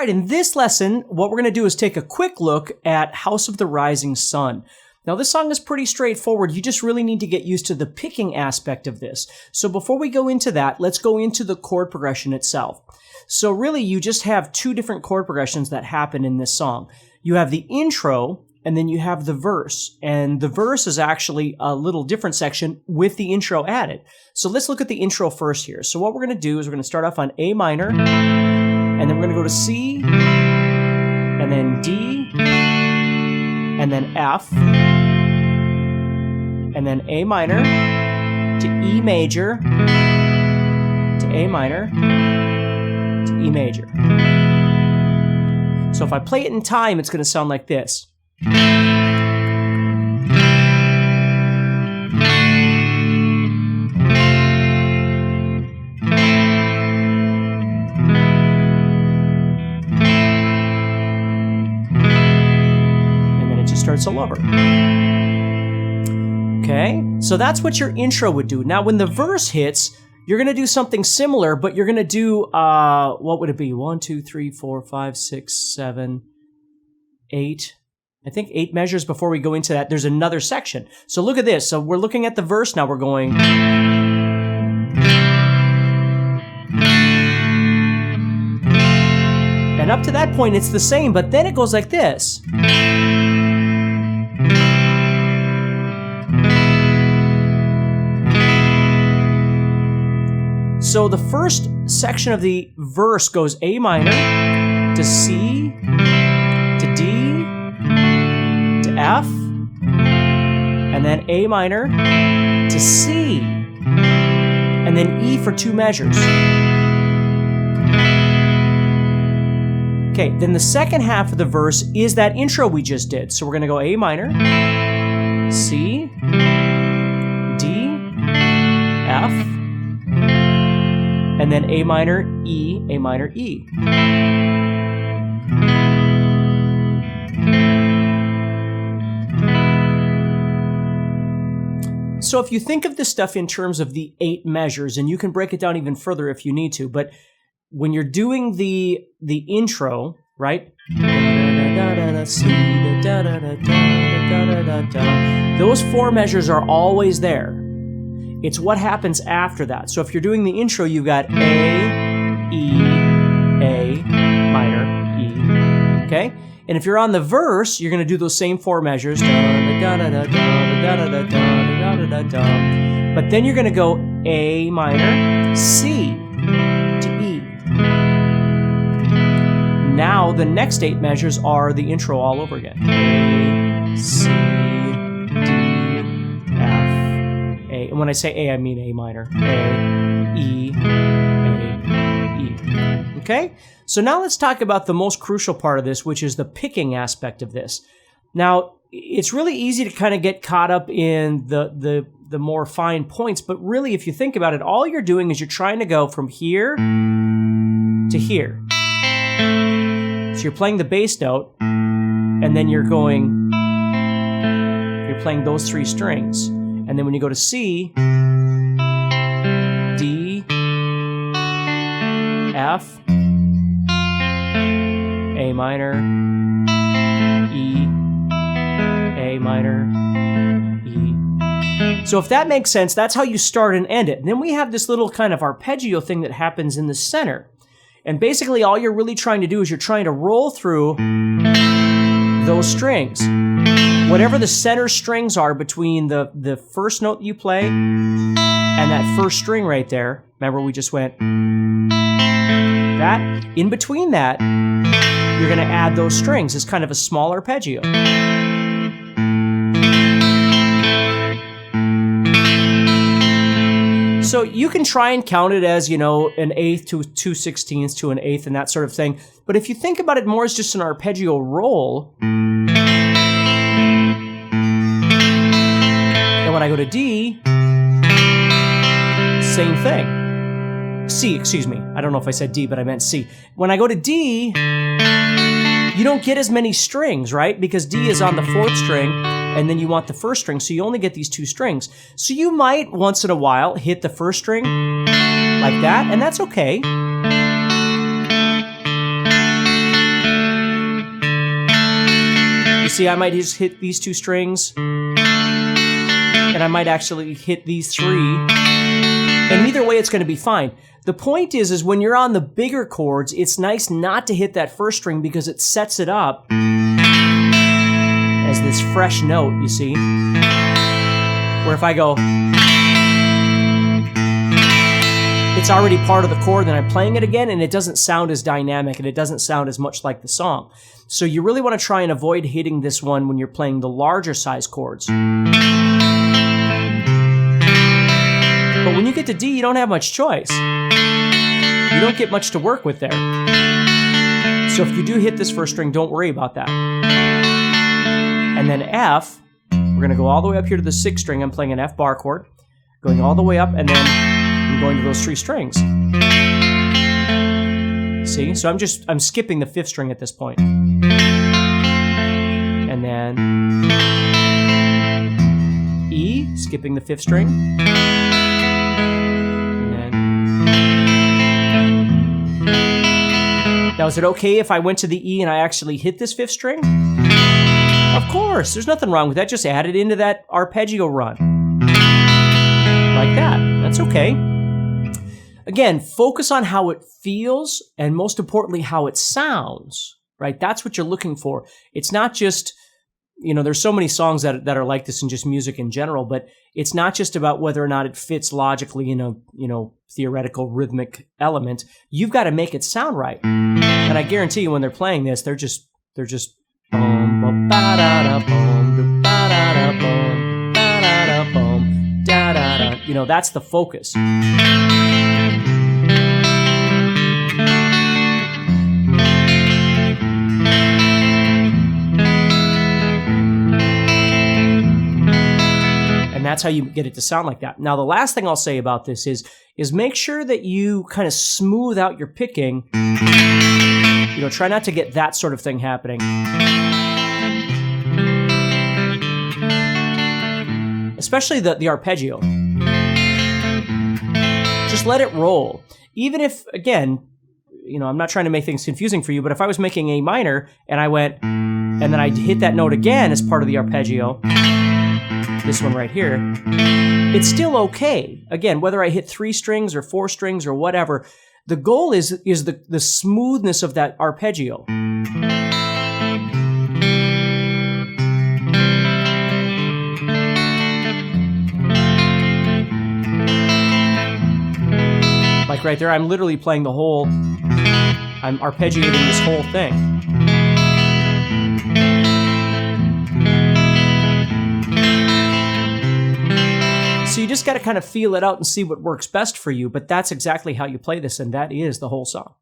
right, in this lesson, what we're going to do is take a quick look at House of the Rising Sun. Now, this song is pretty straightforward. You just really need to get used to the picking aspect of this. So before we go into that, let's go into the chord progression itself. So really, you just have two different chord progressions that happen in this song. You have the intro, and then you have the verse. And the verse is actually a little different section with the intro added. So let's look at the intro first here. So what we're going to do is we're going to start off on A minor, and then we're going to go to C, and then D, and then F, and then A minor, to E major, to A minor, to E major. So if I play it in time, it's going to sound like this. Starts all over. Okay, so that's what your intro would do. Now, when the verse hits, you're going to do something similar, but you're going to do, what would it be? 1, 2, 3, 4, 5, 6, 7, 8. I think 8 measures before we go into that. There's another section. So look at this. So we're looking at the verse now. We're going. And up to that point, it's the same, but then it goes like this. So the first section of the verse goes A minor to C to D to F, and then A minor to C, and then E for 2 measures. Okay, then the second half of the verse is that intro we just did. So we're going to go A minor, C, D, F, and then A minor, E, A minor, E. So if you think of this stuff in terms of the 8 measures, and you can break it down even further if you need to, but when you're doing the intro, right? Those 4 measures are always there. It's what happens after that. So if you're doing the intro, you've got A, E, A, minor, E, okay? And if you're on the verse, you're going to do those same 4 measures. But then you're going to go A minor, C to E. Now the next 8 measures are the intro all over again. A, C, and when I say A, I mean A minor. A, E, A, E. Okay? So now let's talk about the most crucial part of this, which is the picking aspect of this. Now, it's really easy to kind of get caught up in the more fine points, but really, if you think about it, all you're doing is you're trying to go from here to here. So you're playing the bass note, and then you're playing those 3 strings. And then when you go to C, D, F, A minor, E, A minor, E. So if that makes sense, that's how you start and end it. And then we have this little kind of arpeggio thing that happens in the center. And basically all you're really trying to do is you're trying to roll through those strings. Whatever the center strings are between the first note you play and that first string right there, remember we just went that? In between that, you're going to add those strings as kind of a small arpeggio. So you can try and count it as, an eighth to 2/16 to an eighth and that sort of thing. But if you think about it more as just an arpeggio roll, when I go to D, same thing. C, excuse me. I don't know if I said D, but I meant C. When I go to D, you don't get as many strings, right? Because D is on the 4th string, and then you want the 1st string, so you only get these 2 strings. So you might, once in a while, hit the 1st string like that, and that's okay. see, I might just hit these 2 strings, and I might actually hit these 3. And either way, it's going to be fine. The point is when you're on the bigger chords, it's nice not to hit that first string because it sets it up as this fresh note, you see? Where if I go, it's already part of the chord, then I'm playing it again, and it doesn't sound as dynamic, and it doesn't sound as much like the song. So you really want to try and avoid hitting this one when you're playing the larger size chords. But when you get to D, you don't have much choice. You don't get much to work with there. So if you do hit this first string, don't worry about that. And then F, we're going to go all the way up here to the 6th string. I'm playing an F bar chord, going all the way up, and then I'm going to those 3 strings. See? So I'm skipping the 5th string at this point. And then E, skipping the 5th string. Now, is it okay if I went to the E and I actually hit this 5th string? Of course, there's nothing wrong with that. Just add it into that arpeggio run. Like that. That's okay. Again, focus on how it feels and most importantly, how it sounds, right? That's what you're looking for. It's not just, there's so many songs that are like this in just music in general, but it's not just about whether or not it fits logically in a, theoretical rhythmic element. You've got to make it sound right. And I guarantee you when they're playing this, they're just boom, boom, ba da da boom, ba da da boom, ba da da boom, da da da. That's the focus. And that's how you get it to sound like that. Now, the last thing I'll say about this is make sure that you kind of smooth out your picking. Try not to get that sort of thing happening. Especially the arpeggio. Just let it roll. Even if, again, I'm not trying to make things confusing for you, but if I was making A minor and I went, and then I hit that note again as part of the arpeggio, this one right here, it's still okay. Again, whether I hit 3 strings or 4 strings or whatever, the goal is the smoothness of that arpeggio. Like right there, I'm literally playing I'm arpeggiating this whole thing. So you just got to kind of feel it out and see what works best for you, but that's exactly how you play this, and that is the whole song.